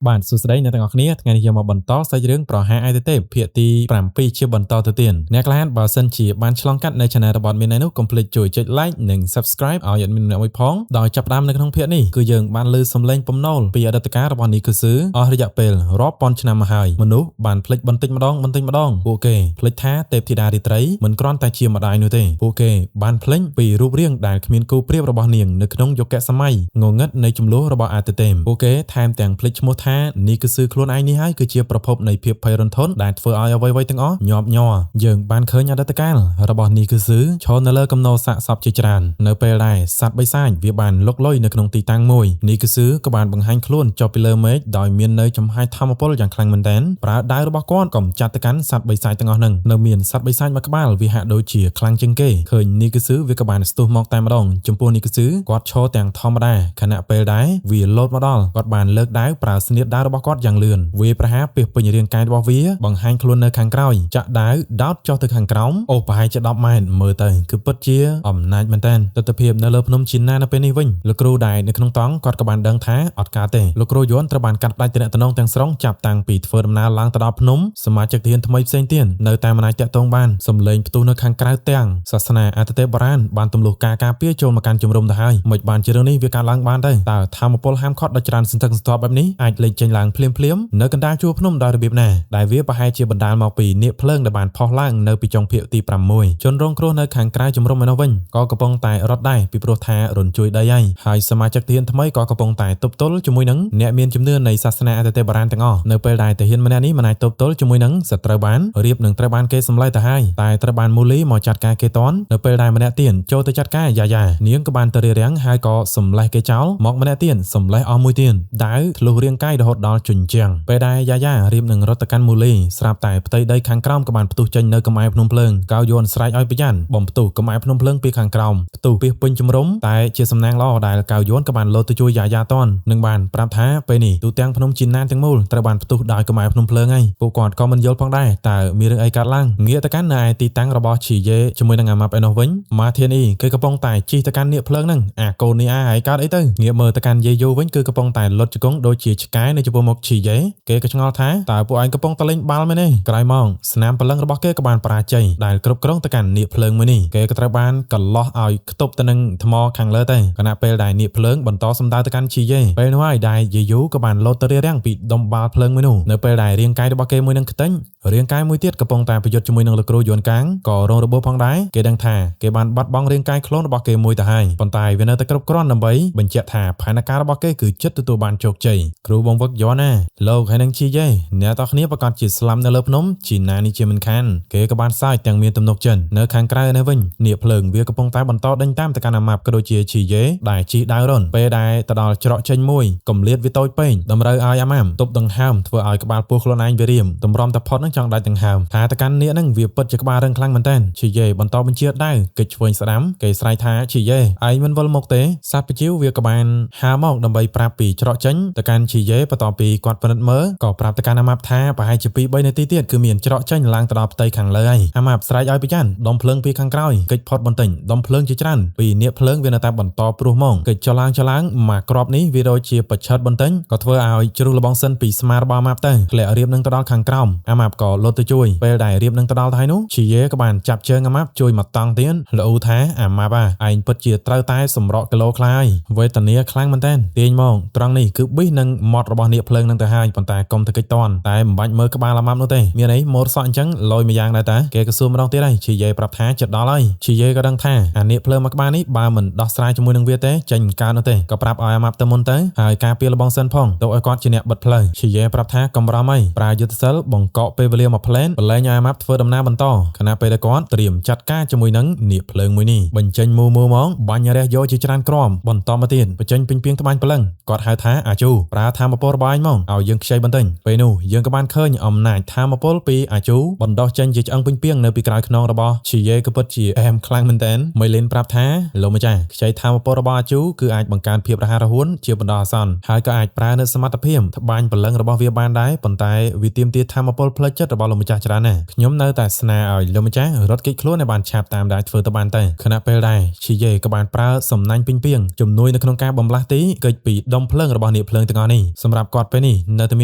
បាទសួស្តីអ្នកទាំងអស់គ្នាថ្ងៃនេះយើងមកបន្តសាច់រឿងប្រហារឯកទេពភាគទី7ជាបន្តទៅទៀតអ្នកក្លាហានបើសិនជាបានឆ្លងកាត់នៅ Channel របស់មាននេះនោះកុំភ្លេចជួយចុច Like និង Subscribe ឲ្យadmin អ្នកមួយផងដោយចាប់ផ្ដើមនៅក្នុងភាគនេះគឺយើងបានលើសំឡេងពំណូលពីអតីតកាលរបស់នេះគឺស៊ឺអស់រយៈពេលរាប់ពាន់ឆ្នាំមកហើយមនុស្សបានភ្លេចបន្តិចម្ដងពួកគេភ្លេចថាទេពធីតារាត្រីមិនគ្រាន់តែជាម្ដាយនោះទេពួកគេបានភ្លេចពីរូបរាងដែលគ្មានគូប្រៀបរបស់នាងនៅក្នុងយុគសម័យងងឹតនៃចំនួនរបស់អាទិទេពពួកគេថែមទាំងភ្លេចឈ្មោះថានេះគឺស៊ឺខ្លួនឯងនេះហើយគឺជាប្រភពនៃភាពភ័យរន្ធត់ដែលធ្វើឲ្យអ្វីៗទាំងអស់ញាប់ញ័រយើងបានឃើញអតីតកាលរបស់នេះគឺស៊ឺឈរនៅលើគំនរសាកសពជាច្រើននៅពេលដែលសត្វបិសាចវាបានលុកលុយនៅក្នុងទីតាំងមួយនេះគឺស៊ឺក៏បានបង្ហាញខ្លួនចុះពីលើមេឃដោយមាននៅចំហាយធម្មពលយ៉ាងខ្លាំងមែនទែនប្រើដៃរបស់គាត់កំចាត់ទៅកាន់សត្វបិសាចទាំងអស់ហ្នឹងនៅមានសត្វបិសាចមួយក្បាលវាហាក់ដូចជាខ្លាំងជាងគេឃើញនេះគឺស៊ឺវាក៏បានស្ទុះមកតែម្ដងចំពោះនេះគឺស៊ឺគាត់ឈរទាំងធម្មតាខណៈពេលដែរវាលោតមកដល់គាត់បានលើកដាវប្រើស្នៀតដាវរបស់គាត់យ៉ាងលឿនវាប្រហារពីពេញរាងកាយរបស់វាបង្ហាញខ្លួននៅខាងក្រោយចាក់ដាវដោតចុះទៅខាងក្រោមអូប្រហែលជា10ម៉ែត្រមើលទៅគឺពិតជាអំណាចមែនតើទស្សនភាពនៅលើភ្នំជីណានៅពេលនេះវិញលោកគ្រូដែលនៅក្នុងតង់គាត់ក៏បានដឹងថាអត់កើតទេលោកគ្រូយួនត្រូវបានកាត់ផ្តាច់ទំនាក់ទំនងទាំងស្រុងចាប់តាំងពីធ្វើដំណើរឡើងទៅដល់ភ្នំសមាជិកទានថ្មីផ្សេងទៀតនៅតែមិនអាចតាក់ទងបានសំឡេងផ្ទុះនៅខាងក្រៅទាំងសាសនាអាទិទេពបុរាណបានទម្លុះការពារចូលមកកាន់ជំរំទៅហើយមិនបានជារឿងនេះវាកើតឡើងបានទៅតើធម្មពលហាមឃាត់ដ៏ច្រើនសន្ធឹកសន្ធាប់បែបនេះអាចលេចចេញឡើងភ្លាមនៅកណ្ដាលជួរភ្នំដោយរបៀបណាដែលវាប្រហែលជាបណ្ដាលមកពីនាគភ្លើងដែលបានផុសឡើងនៅពីចុងភាគទី6ជនរងគ្រោះនៅខាងក្រៅជំរំឯនោះវិញក៏កំពុងតែរត់ដែរពីព្រោះថារញ្ជួយដីហើយសមាជិកទាហានថ្មីក៏កំពុងតែទប់ទល់ជាមួយនឹងអ្នកមានជំនឿនៃសាសនាអាទិទេពបុរាណទាំងអស់នៅពេលដែលទាហានម្នាក់នេះមិនអាចទប់ទល់ជាមួយនឹងសត្រូវបានរៀបនឹងត្រូវបានគេសម្លាប់ទៅហើយតែត្រូវបានមូលីមកចាត់ការគេតន់នៅពេលដែលម្នាក់ទៀតចូលទៅចាត់ការយ៉ានាងក៏បានទៅរារាំងហើយក៏សម្លេះគេចោលមកម្នាក់ទៀតសម្លេះអស់មួយទៀតដាវធ្លុះរាងកាយរហូតដល់ជញ្ជាំងពេលដែលយ៉ារៀបនឹងរត់ទៅកាន់មូលីស្រាប់តែផ្ទៃដីខាងក្រោមក៏បានផ្ទុះចេញនៅកំឯភ្នំភ្លើងកៅយួនស្រែកឲ្យប្រយ័ត្នបំផ្ទុះកំឯភ្នំភ្លើងពីខាងក្រោមផ្ទុះពីពេញជំរំតែជាសំណាងល្អដែលកៅយួនក៏បានលោតទៅជួយយ៉ាតន់នឹងបានប្រាប់ថាពេលនេះទូទាំងភ្នំជីណានទាំងមូលត្រូវបានផ្ទុះដោយកំឯភ្នំភ្លើងហើយពួកគាត់ក៏មិនយល់ផងដែរតើមានរឿងអីកើតឡើងងាកទៅកាន់នៅឯទីតាំងរបស់ឈីយេជាមួយនឹងអាម៉ាប់ឯនោះវិញម៉ាធានីគឺកំពុងតែជិះទៅកាន់នាគភ្លើងហ្នឹងអាកូននេះហើយកើតអីទៅងាកមើលទៅកាន់យេយូវិញគឺកំពុងតែលុតជង្គង់ដូចជាឆ្កែនៅចំពោះមុខឈីយេគេក៏ឆ្ងល់ថាតើពួកឯងកំពុងតែលេងបាល់មែនទេក្រោយមកស្នាមព្រលឹងរបស់គេក៏បានបរាជ័យដែលគ្រប់គ្រងទៅកាន់នាគភ្លើងមួយនេះគេក៏ត្រូវបានកន្លោះឲ្យខ្ទប់ទៅនឹងថ្មខាងលើទៅខណៈពេលដែលនាគភ្លើងបន្តសម្ដៅទៅកាន់ឈីយេពេលនោះហើយដែលយេយូក៏បានលោតទៅរារាំងពីដុំបាល់ភ្លើងមួយនោះនៅពេលដែលរាងកាយរបស់គេមួយនឹងខ្ទេញរាងកាយមួយទៀតកំពុងតែប្រយុទ្ធជាមួយនឹងលោកគ្រូយួនកាងក៏រងរបួសផងដែរគេដឹងថាគេបានបាត់បង់រាងកាយខ្លួនរបស់គេមួយទៅហើយប៉ុន្តែវានៅតែគ្រប់គ្រាន់ដើម្បីបញ្ជាក់ថាផែនការរបស់គេគឺចិត្តទទួលបានជោគជ័យគ្រូបង្វឹកយន់ណាលោកហើយនឹងឈីយេអ្នកទាំងគ្នាប្រកាសជាស្លាប់នៅលើភ្នំជីណានេះជាមិនខានគេក៏បានសើចទាំងមានទំនុកចិត្តនៅខាងក្រៅនេះវិញនាគភ្លើងវាកំពុងតែបន្តដេញតាមទៅកាន់អាម៉ាប់ក៏ដូចជាឈីយេដែលជិះដាវរនពេលដែលទៅដល់ច្រកចេញមួយកំលៀតវាតូចពេកតម្រូវឲ្យអាម៉ាំទប់ដង្ហើមធ្វើឲ្យក្បាលពោះខ្លួនឯងវារៀមតម្រាំតែផុតនឹងចង់ដាច់ដង្ហើមថាទៅកាន់នាគហ្នឹងវាពិតជាក្បាលរឹងខ្លាំងមែនតើឈីយេបន្តបញ្ជាដាវគេឆ្វេងស្ដាំគេស្រែកថាឈីយេឯងមិនវិលមកទេសត្វបជាវវាក៏បានហើរមកដើម្បីប្រាប់ពីច្រកចេញទៅកាន់ឈីយេបន្ទាប់ពីគាត់ពិនិត្យមើលក៏ប្រាប់ទៅកាន់អាម៉ាប់ថាប្រហែលជា2-3នាទីទៀតគឺមានច្រកចេញឡើងទៅដល់ផ្ទៃខាងលើហើយអាម៉ាប់ស្រែកឲ្យប្រយ័ត្នដុំភ្លើងពីខាងក្រោយគេចផុតបន្តិចដុំភ្លើងជាច្រើនពីនាគភ្លើងវានៅតែបន្តព្រោះមកគេចចឡើងមកក្របនេះវាដូចជាបច្ឆិតបន្តិចក៏ធ្វើឲ្យជ្រុះលបងសិនពីស្មារបស់អាម៉ាប់ទៅធ្លាក់រៀបនឹងទៅដល់ខាងក្រោមអាម៉ាប់ក៏លោតទៅជួយពេលដែលរៀបនឹងទៅដល់ទៅហើយនោះឈីយេក៏បានចាប់ជើងអាម៉ាប់ជួយមកតង់ទៀតលូថាអាម៉ាប់ឯងពិតជាត្រូវតែសម្រក់គីឡូខ្លាយវេទនាខ្លាំងមែនតើទាញមកត្រង់នេះគឺប៊ីសនឹងមាត់របស់នាគភ្លើងនឹងទៅហើយប៉ុន្តែកុំទៅកិច្ចតន់តែមិនបាច់មើលក្បាលអាម៉ាប់នោះទេមានអីម៉ូតសក់អញ្ចឹងលយមួយយ៉ាងដែរតើគេក៏សួរម្ដងទៀតហើយឈីយេប្រាប់ថាចិត្តដល់ហើយឈីយេក៏ដឹងថាអានាគភ្លើងមួយក្បាលនេះបើមិនដោះស្រាយជាមួយនឹងវាទេចេញមិនកើតនោះទេក៏ប្រាប់ឲ្យអាម៉ាប់ទៅមុនទៅហើយការពារលបងសិនផងទៅឲ្យគាត់ជាអ្នកបិទផ្លូវឈីយេប្រាប់ថាកំរំអីប្រើយុទ្ធសិលបង្កក់ពេលវេលាមកផ្លែនបលែងឲ្យអាម៉ាប់ធ្វើដំណើរបន្តខណៈពេលដែលគាត់ត្រៀមចាត់ការជាមួយនឹងនាគភ្លើងមួយនេះបញ្ចេញមូមកបាញ់រះយកជាច្រើនក្រមបន្តមកទៀតបញ្ចេញពេញពីងត្បាញព្រលឹងគាត់ហៅថាអាជូប្រើធម្មពលរបស់ឯងមកឲ្យយើងខ្ចីបន្តិចពេលនោះយើងក៏បានឃើញអំណាចធម្មពលពីអាជូបណ្ដោះចេញជាឆ្អឹងពេញពីងនៅពីក្រោយខ្នងរបស់ឈីយេក៏ពិតជាអែមខ្លាំងមែនតើមីលីនប្រាប់ថាលោកម្ចាស់ខ្ចីធម្មពលរបស់អាជូគឺអាចបង្កើនភាពរហ័សរហួនជាបណ្ដោះអាសន្នហើយក៏អាចប្រើនៅសមត្ថភាពត្បាញព្រលឹងរបស់វាបានដែរប៉ុន្តែវាទាមទារធម្មពលផ្លូវ ចិត្តរបស់លោកម្ចាស់ច្រើនណាស់ខ្ញុំនៅតែស្នើឲ្យលោកម្ចាស់រត់គេចខ្លួនឲ្យបានឆាប់តាមដែលធ្វើទៅបានទៅខណៈពេលដែរឈីយេក៏បានប្រើសំណាញ់ពីងពីងជំនួយនៅក្នុងការបំលាស់ទីកិច្ចពីដុំភ្លើងរបស់នាគភ្លើងទាំងអស់នេះសម្រាប់គាត់ពេលនេះនៅតែម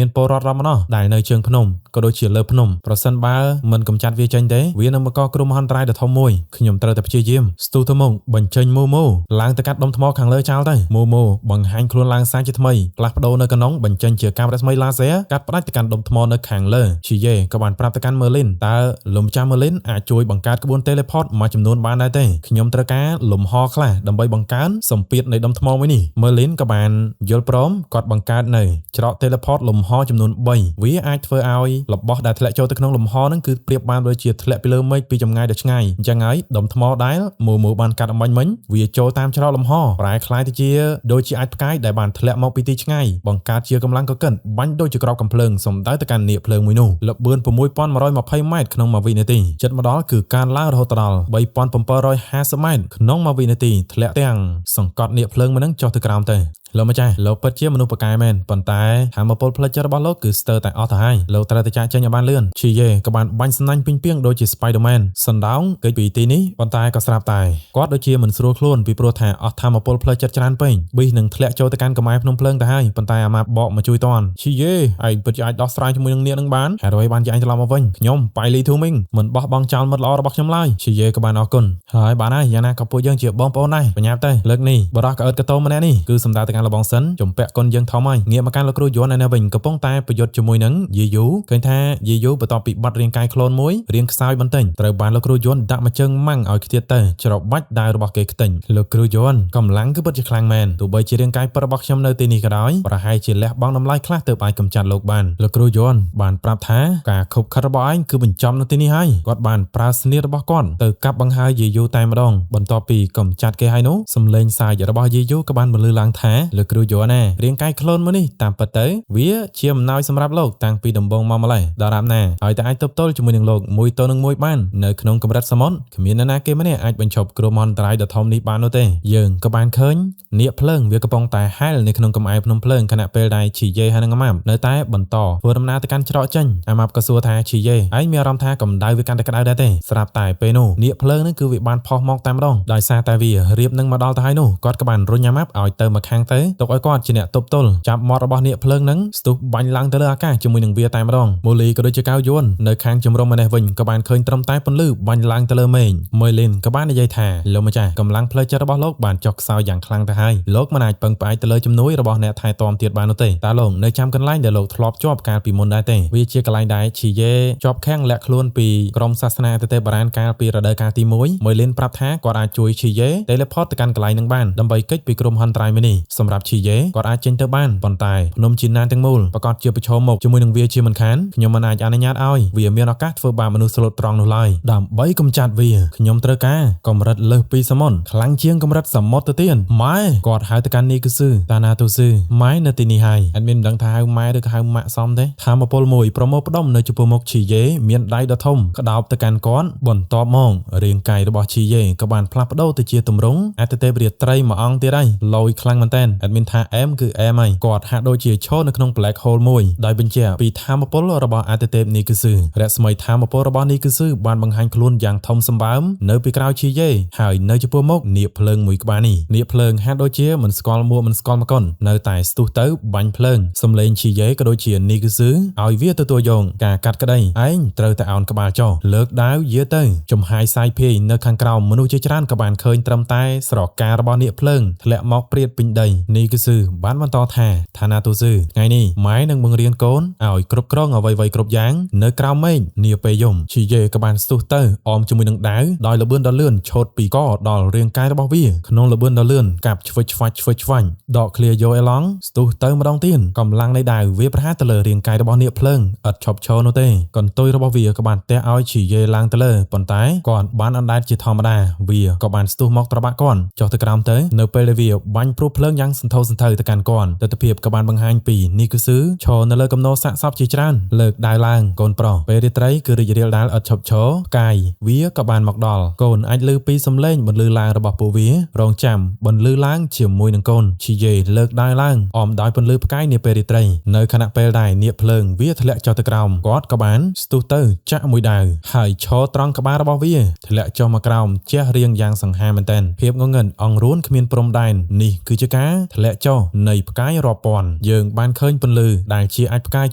ានពលរដ្ឋរាប់ម្ដងដែលនៅជើងភ្នំក៏ដូចជាលើភ្នំប្រសិនបើមិនកម្ចាត់វាចេញទេវានឹងបង្កគ្រោះមហន្តរាយដ៏ធំមួយខ្ញុំត្រូវតែព្យាយាមស្ទុះទៅមុខបញ្ចេញមូឡើងទៅកាត់ដុំថ្មខាងលើចោលទៅមូបង្ហាញខ្លួនឡើងសាជាថ្មីផ្លាស់ប្ដូរនៅកណ្ដុងបញ្ចេញជាកាំរស្មីឡាស៊ែរកាត់ផ្ដាច់ទៅកាន់ដុំថ្មនៅខាងលើឈីយេក៏បានប្រាប់ទៅកាន់មើលីនតើលោកម្ចាស់មើលីនអាចជួយបង្កើតក្បួន teleport មួយចំនួនបានដែរទេខ្ញុំត្រូវការលំហខ្លះដើម្បីបង្កើនសម្ពាធនៃដុំថ្មមួយនេះមើលីនក៏បានយល់ព្រមគាត់បង្កើតនៅច្រក teleport លំហចំនួន3វាអាចធ្វើឲ្យរបស់ដែលធ្លាក់ចូលទៅក្នុងលំហហ្នឹងគឺប្រៀបបានដូចជាធ្លាក់ពីលើមេឃពីចម្ងាយដ៏ឆ្ងាយអញ្ចឹងហើយដុំថ្មដែលមូបានកាត់អំបញ្ញមិញវាចូលតាមច្រកលំហប្រែคล้ายទៅជាដូចជាអាចផ្កាយដែលបានធ្លាក់មកពីទីឆ្ងាយបង្កើតជាកម្លាំងកកិនបាញ់ដូចជាក្របកំភ្លើងសំដៅទៅកាន់នាគភ្លើងមួយនោះល្បឿន6120ម៉ែត្រក្នុងមួយវិនាទីចិត្តមកដល់គឺការឡើងរហូតដល់3750ម៉ែត្រក្នុងមួយវិនាទីធ្លាក់ទាំងសង្កត់នាគភ្លើងមួយនឹងចុះទៅក្រោមទៅលោកម្ចាស់លោកពិតជាមនុស្សប្រកែមែនប៉ុន្តែធម៌ពលផ្លិចចិត្តរបស់លោកគឺស្ទើរតែអស់ទៅហើយលោកត្រូវតែចាក់ចេញឲ្យបានលឿនឈីយេក៏បានបាញ់ស្នាញ់ពីងពីងដូចជា Spider-Man សណ្ដោងគេចពីទីនេះប៉ុន្តែក៏ស្រាប់តែគាត់ដូចជាមិនស្រួលខ្លួនពីព្រោះថាអស់ធម៌ពលផ្លិចចិត្តច្រើនពេកប៊ីសនឹងធ្លាក់ចូលទៅកាន់កម្សែភ្នំភ្លើងទៅហើយប៉ុន្តែអាម៉ាប់បកមកជួយតាន់ឈីយេឯងពិតជាអាចដោះស្រាយជាមួយនឹងនាគនឹងបានហេតុអ្វីបានជាឯងត្រឡប់មកវិញខ្ញុំប៉ៃលីធូមីងមិនបោះបង់ចោលមិត្តល្អរបស់ខ្ញុំឡើយឈីយេក៏បានអរគុណហើយបានហើយយ៉ាងណាក៏ពួកយើងជាបងប្អូនដែរបញ្ញាប់ទៅលើកនេះបរោះក្អើតកតោម្នាក់នេះគឺសំដៅទៅកាន់លបងសិនជំពាក់កុនយើងធំហើយងាកមកកាន់លោកគ្រូយន់នៅវិញកំពុងតែប្រយុទ្ធជាមួយនឹងយេយូឃើញថាយេយូបន្ទាប់ពីបាត់រាងកាយក្លូនមួយរាងខ្សោយបន្តិចត្រូវបានលោកគ្រូយន់ដាក់មួយជើងម៉ាំងឲ្យខ្ទាតទៅច្របាច់ដាវរបស់គេខ្ទេញលោកគ្រូយន់កម្លាំងគឺពិតជាខ្លាំងមែនទោះបីជារាងកាយពិតរបស់ខ្ញុំនៅទីនេះក៏ដោយប្រហែលជាលះបង់តម្លៃខ្លះទើបអាចកម្ចាត់លោកបានលោកគ្រូយន់បានប្រាប់ថាការខົບខិតរបស់ឯងគឺបញ្ចប់នៅទីនេះហើយគាត់បានប្រើស្នៀតរបស់គាត់ទៅកាប់បង្ហើយយេយូតែម្ដងបន្ទាប់ពីកម្ចាត់គេហើយនោះសំឡេងសាយរបស់យេយូក៏បានបន្លឺឡើងថាលោកគ្រូយន់ណារាងកាយក្លូនមួយនេះតាមពិតទៅវាជាអំណោយសម្រាប់លោកតាំងពីដំបូងមកម្ល៉េះដល់រាប់ណាហើយតែអាចទប់ទល់ជាមួយនឹងលោកមួយទៅនឹងមួយបាននៅក្នុងកម្រិតសមុទ្រគ្មាននរណាគេម្នាក់អាចបញ្ឈប់គ្រោះមហន្តរាយដ៏ធំនេះបាននោះទេយើងក៏បានឃើញនាគភ្លើងវាកំពុងតែហែលនៅក្នុងកំអែភ្នំភ្លើងខណៈពេលដែលឈីយេហើយនឹងអាម៉ាប់នៅតែបន្តធ្វើដំណើរទៅកាន់ច្រកចេញអាម៉ាប់ក៏សួរថាឈីយេឯងមានអារម្មណ៍ថាកម្ដៅវាកាន់តែក្តៅដែរទេស្រាប់តែពេលនោះនាគភ្លើងនឹងគឺវាបានផុសមកតែម្ដងដោយសារតែវារៀបនឹងមកដល់ទៅហើយនោះគាត់ក៏បានរុញអាម៉ាប់ឲ្យទៅមកខាងទៅទុកឲ្យគាត់ជាអ្នកទប់ទល់ចាប់មាត់របស់នាគភ្លើងនឹងស្ទុះបាញ់ឡើងទៅលើអាកាសជាមួយនឹងវាតែម្ដងមូលីក៏ដូចជាកៅយួននៅខាងជំរំម្នេះវិញក៏បានឃើញត្រឹមតែពន្លឺបាញ់ឡើងទៅលើមេឃមើលីនក៏បាននិយាយថាលោកម្ចាស់កម្លាំងផ្លូវចិត្តរបស់លោកបានចុះខ្សោយយ៉ាងខ្លាំងទៅហើយលោកមិនអាចពឹងផ្អែកទៅលើជំនួយរបស់អ្នកថែទាំទៀតបាននោះទេតើលោកនៅចាំកន្លែងដែលលោកធ្លាប់ជាប់កាលពីមុនដែរទេវាជាកន្លែងដែលឈីយេជាប់ខាំងលាក់ខ្លួនពីក្រុមសាសនាទទេបុរាណកាលពីរដូវកាលទី1មួយលីនប្រាប់ថាគាត់អាចជួយឈីយេ teleport ទៅកាន់កន្លែងនឹងបានដើម្បីគេចពីក្រុមហន្តរាយមួយនេះសម្រាប់ឈីយេគាត់អាចចេញទៅបានប៉ុន្តែភ្នំជីណានទាំងមូលប្រកាសជាប្រឈមមុខជាមួយនឹងវាជាមិនខានខ្ញុំមិនអាចអនុញ្ញាតឲ្យវាមានឱកាសធ្វើបាបមនុស្សស្លូតត្រង់នោះឡើយដើម្បីកម្ចាត់វាខ្ញុំត្រូវការកម្រិតលើសពីសមុទ្រខ្លាំងជាងកម្រិតសមុទ្រទៅទៀតម៉ែគាត់ហៅទៅកាន់នីគឺស៊ឺតាណាទូស៊ឺម៉ែនៅទីនេះហើយអត់មានមិនដឹងថាហៅម៉ែឬក៏ហៅម៉ាក់សមទេថាមពលមួយប្រមូលផ្ដុំនៅចំពោះមុខឈីយេមានដៃដ៏ធំក្តោបទៅកាន់គាត់បន្ទាប់មករាងកាយរបស់ឈីយេក៏បានផ្លាស់ប្ដូរទៅជាទម្រង់អតិទេពរាត្រីមួយអង្គទៀតហើយលយខ្លាំងមែនតើអត់មានថាអែមគឺអែមហើយគាត់ហាក់ដូចជាឈរនៅក្នុង black hole មួយដោយបញ្ជាក់ពីថាមពលរបស់អតិទេពនីគឺស៊ឺរស្មីថាមពលរបស់នីគឺស៊ឺបានបង្ហាញខ្លួនយ៉ាងធំសម្បើមនៅពីក្រោយឈីយេហើយនៅចំពោះមុខនាគភ្លើងមួយក្បាលនេះនាគភ្លើងហាក់ដូចជាមិនស្គាល់មួកមិនស្គាល់មកុននៅតែស្ទុះទៅបាញ់ភ្លើងសំឡេងឈីយេក៏ដូចជានីគឺស៊ឺឲ្យវាទទួលយកការកាត់ក្តីឯងត្រូវតែអោនក្បាលចុះលើកដាវយាទៅចំហាយសាយភាយនៅខាងក្រោមមនុស្សជាច្រើនក៏បានឃើញត្រឹមតែស្រការបស់នាគភ្លើងធ្លាក់មកព្រាតពេញដីនីគឺស៊ឺបានបន្តថាឋានាទូស៊ឺថ្ងៃនេះម៉ែនឹងបង្រៀនកូនឲ្យគ្រប់គ្រងអ្វីៗគ្រប់យ៉ាងនៅក្រោមមេឃនាពេលយំឈីយេក៏បានស្ទុះទៅអមជាមួយនឹងដាវដោយល្បឿនដ៏លឿនឆោតពីកដល់រាងកាយរបស់វាក្នុងល្បឿនដ៏លឿនកាប់ឆ្វិចឆ្វាច់ដកឃ្លាយកអេឡង់ស្ទុះទៅម្ដងទៀតកម្លាំងនៃដាវវាប្រហារទៅលើរាងកាយរបស់នាគភ្លើងឥតឈប់ឈរនោះទេកន្ទុយរបស់វាក៏បានទះឲ្យឈីយេឡើងទៅលើប៉ុន្តែគាត់បានអណ្ដែតជាធម្មតាវាក៏បានស្ទុះមកត្របាក់គាត់ចុះទៅក្រោមទៅនៅពេលដែលវាបាញ់ព្រុសភ្លើងយ៉ាង សន្ធោសន្ធៅទៅកាន់កនទស្សនភាពក៏បានបង្ហាញពីនេះគឺស៊ឺឈរនៅលើកំណោសាកសពជាច្រើនលើកដៃឡើងកូនប្រុសពេលរាត្រីគឺរីករាលដាលឥតឈប់ឈរផ្កាយវាក៏បានមកដល់កូនអាចឮពីសំឡេងបន្លឺឡើងរបស់ពួកវារងចាំបន្លឺឡើងជាមួយនឹងកូនឈីយេលើកដៃឡើងអមដោយពន្លឺផ្កាយនាពេលរាត្រីនៅខណៈពេលដែលនាគភ្លើងវាធ្លាក់ចុះទៅក្រោមគាត់ក៏បានស្ទុះទៅចាក់មួយដាវហើយឈរត្រង់ក្បាលរបស់វាធ្លាក់ចុះមកក្រោមជះរៀងយ៉ាងសង្ហាមែនទែនភាពងងឹតអង្រួនគ្មានព្រំដែននេះគឺជាការធ្លាក់ចុះនៃផ្កាយរាប់ពាន់យើងបានឃើញពន្លឺដែលជាអាចផ្កាយ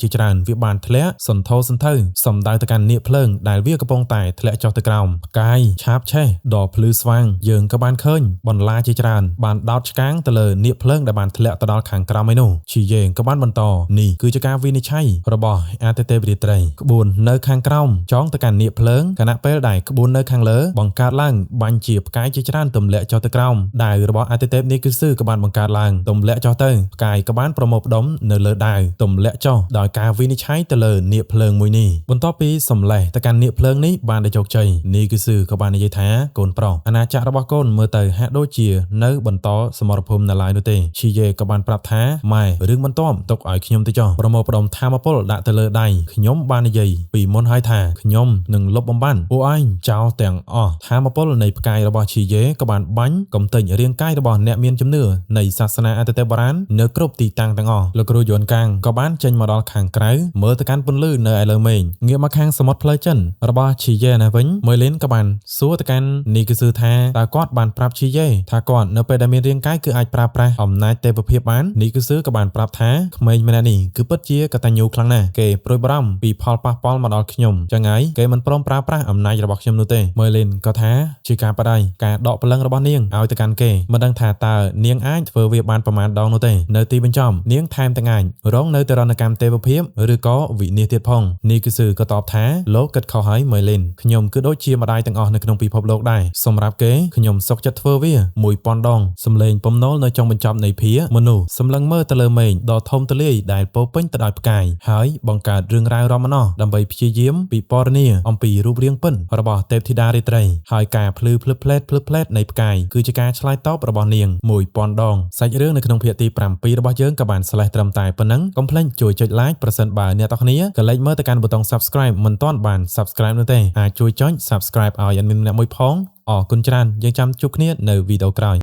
ជាច្រើនវាបានធ្លាក់សន្ធោសន្ធៅសំដៅទៅកាន់នាគភ្លើងដែលវាកំពុងតែធ្លាក់ចុះទៅក្រោមផ្កាយឆាបឆេះដ៏ភ្លឺស្វាងយើងក៏បានឃើញបន្លាជាច្រើនបានដោតឆ្កាងទៅលើនាគភ្លើងដែលបានធ្លាក់ទៅដល់ខាងក្រោមឯនោះឈីយេក៏បានបន្តនេះគឺជាការវិនិច្ឆ័យរបស់អាទិទេពរាត្រីក្បួននៅខាងក្រោមចងទៅកាន់នាគភ្លើងខណៈពេលដែលក្បួននៅខាងលើបង្កើតឡើងបាញ់ជាផ្កាយជាច្រើនទម្លាក់ចុះទៅក្រោមដាវរបស់អាទិទេពនេះគឺស៊ឺក៏បានបង្កើតឡើងទម្លាក់ចុះទៅផ្កាយក៏បានប្រមូលផ្ដុំនៅលើដាវទម្លាក់ចុះដោយការវិនិច្ឆ័យទៅលើនាគភ្លើងមួយនេះបន្ទាប់ពីសម្លេះទៅកាន់នាគភ្លើងនេះបានได้ជោគជ័យនេះគឺស៊ឺក៏បាននិយាយថាកូនប្រុសអាណាចក្ររបស់កូនមើលទៅហាក់ដូចជានៅបន្តសមរភូមិនៅឡើយនោះទេឈីយេក៏បានប្រាប់ថាម៉ែរឿងបន្ទាប់ទុកឲ្យខ្ញុំទៅចុះប្រមូលផ្ដុំថាមពលដាក់ទៅលើដៃខ្ញុំបាននិយាយពីមុនហើយថាខ្ញុំនឹងលុបបំបាត់ពួកឯងចោលទាំងអស់ថាមពលនៃផ្កាយរបស់ឈីយេក៏បានបាញ់កំទេញរាងកាយរបស់អ្នកមានជំនឿនៃសាសនាអាទិទេពបុរាណនៅគ្រប់ទីតាំងទាំងអស់លោកគ្រូយួនកាំងក៏បានចេញមកដល់ខាងក្រៅមើលទៅកាន់ពន្លឺនៅឯលើមេឃងាកមកខាងសមុទ្រផ្លូវចិនរបស់ឈីយេណាវិញម៉ឺលីនក៏បានសួរទៅកាន់នេះគឺស៊ឺថាតើគាត់បានប្រាប់ឈីយេថាគាត់នៅពេលដែលមានរាងកាយគឺអាចប្រើប្រាស់អំណាចទេវភាពបាននេះគឺស៊ឺក៏បានប្រាប់ថាក្មេងម្នាក់នេះគឺពិតជាកតញ្ញូខ្លាំងណាស់គេព្រួយបារម្ភពីផលប៉ះពាល់មកដល់ខ្ញុំចឹងហើយគេមិនព្រមប្រើប្រាស់អំណាចរបស់ខ្ញុំនោះទេម៉ឺលីនក៏ថាជាការបដិការដកព្រលឹងរបស់នាងឲ្យទៅកាន់គេមិនដឹងថាតើនាងអាចធ្វើវាបានប្រមាណដងនោះទេនៅទីបញ្ចប់នាងថែមទាំងអាចរងនៅទរណកម្មទេវភាពឬក៏វិនាសទៀតផងនេះគឺស៊ឺក៏តបថាលោកគិតខុសហើយម៉ឺលីនខ្ញុំគឺដូចជាម្ដាយទាំងអស់នៅក្នុងពិភពលោកដែរសម្រាប់គេខ្ញុំសុខចិត្តធ្វើវា1000ដងសំឡេងពំណុលនៅចុងបញ្ចប់នៃភាមនុស្សសម្លឹងមើលទៅលើមេឃដ៏ធំទូលាយដែលពោពេញទៅដោយផ្កាយហើយបង្កើតរឿងរ៉ាវរ៉ាំណោះដើម្បីព្យាយាមពិពណ៌នាអំពីរូបរាងពិនរបស់ទេពធីតារាត្រីហើយការភ្លឺភ្លឺផ្លែតនៃផ្កាយគឺជាការឆ្លើយតបរបស់នាង1000ដងសាច់រឿងនៅក្នុងភាគទី7របស់យើងក៏បានស្លេះត្រឹមតែប៉ុណ្ណឹងកុំភ្លេចជួយចុច like ប្រសិនបើអ្នកទាំងគ្នាក៏លេចមើលទៅកាន់ប៊ូតុង subscribe មិនទាន់បាន subscribe នោះទេអាចជួយចុច subscribe ឲ្យadmin ម្នាក់មួយផងអរគុណច្រើនយើងចាំជួបគ្នានៅវីដេអូក្រោយ